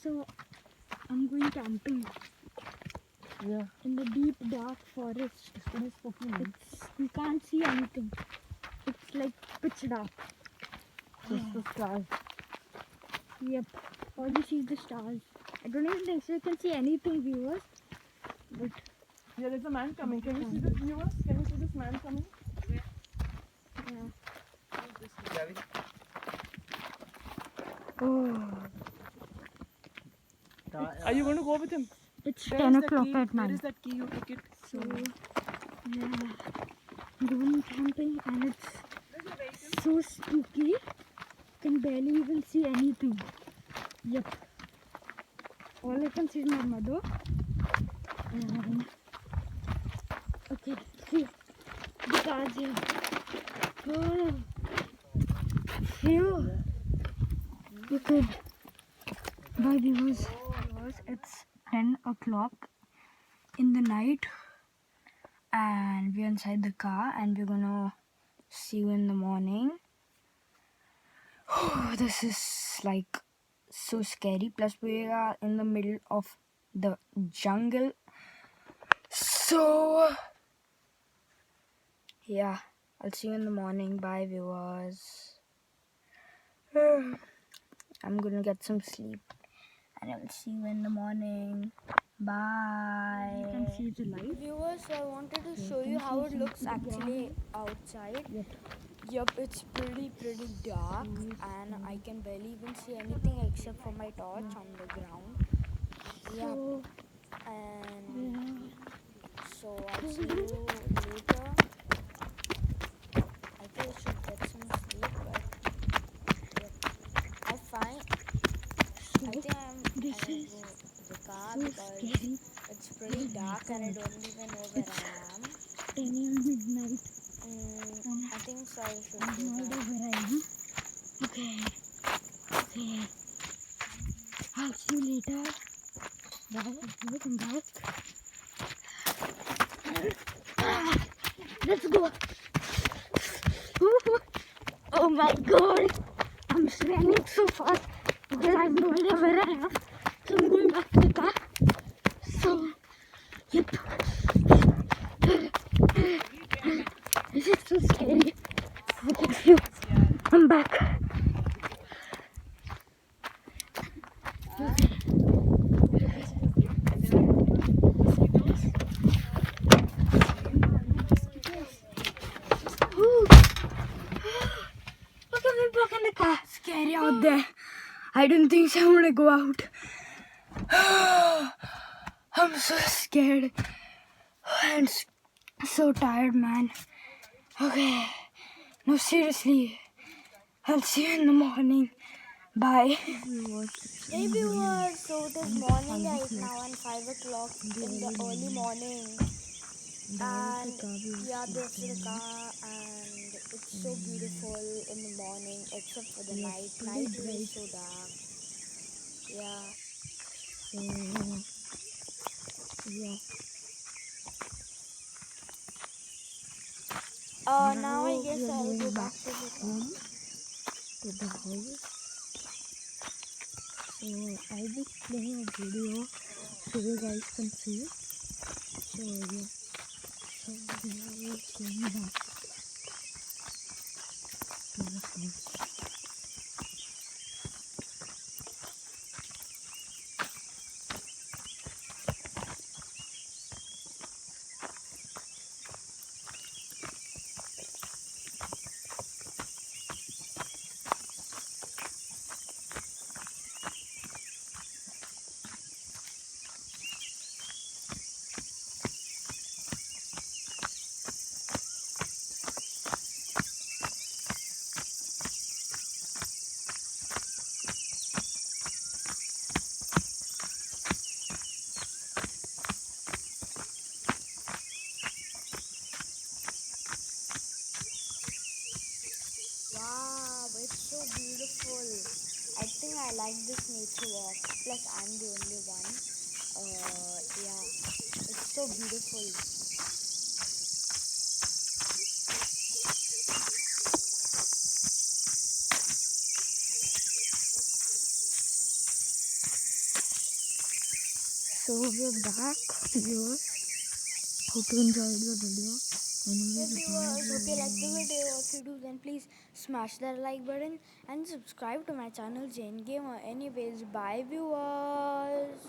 So I'm going camping. Yeah. In the deep dark forest. It's pretty spooky, man. You can't see anything. It's like pitch dark. Just the sky. Yep. All you see is the stars. I don't even think so you can see anything, viewers. But Yeah, there's a man coming. Can you see this, viewers? Can you see this man coming? yeah. Gavi? Oh, Are you going to go with him? it's 10 o'clock at Where night. is that key? You took it. So yeah, I'm going camping and it's so spooky. Can barely even see anything. Yep. All I can see is my mother. And okay, see the cars here. Oh, phew. Okay. Bye viewers. It's 10 o'clock in the night and we're inside the car and we're gonna see you in the morning. This is like so scary, plus we are in the middle of the jungle, so yeah, I'll see you in the morning. Bye viewers. I'm gonna get some sleep and I will see you in the morning. Bye. You can see the light. Viewers, so I wanted to show you how it looks actually outside. Yup, it's pretty dark and I can barely even see anything except for my torch on the ground. Yup. And so I'll see you later. I think I should get some sleep, but yep. I'm fine. I think I'm This gonna is go to the car so because scary. it's pretty dark and I don't even know where I am. 10 a.m. midnight. I think so I should I have do no that. idea where I am. Okay. I'll see you later. Bye. Welcome back. Let's go. Oh my god. I'm running so fast because I have no idea where I am. So I'm going back to the car. So, yep. This is so scary. Okay, phew. I'm back. Okay, we're back in the car. Scary out there. I didn't think so I'm gonna go out. I'm so scared and so tired, man. Okay, no, seriously. I'll see you in the morning. Bye. Hey viewers, so it is morning right now and 5 o'clock in the early morning. And yeah, there's the car and it's so beautiful in the morning except for the night. Night is so dark. Yeah. Now I guess I'll go back to the car. To the house. So I'll be playing a video so you guys can see. So yeah. So now we're going back to the house. Wow, it's so beautiful. I think I like this nature walk. Plus, I'm the only one. Yeah, it's so beautiful. So we're back, viewers. Hope you enjoyed the video. Yes, Anyways, viewers, hope you like the video. If you do, then please smash that like button and subscribe to my channel Jane Gamer. Anyways, bye viewers.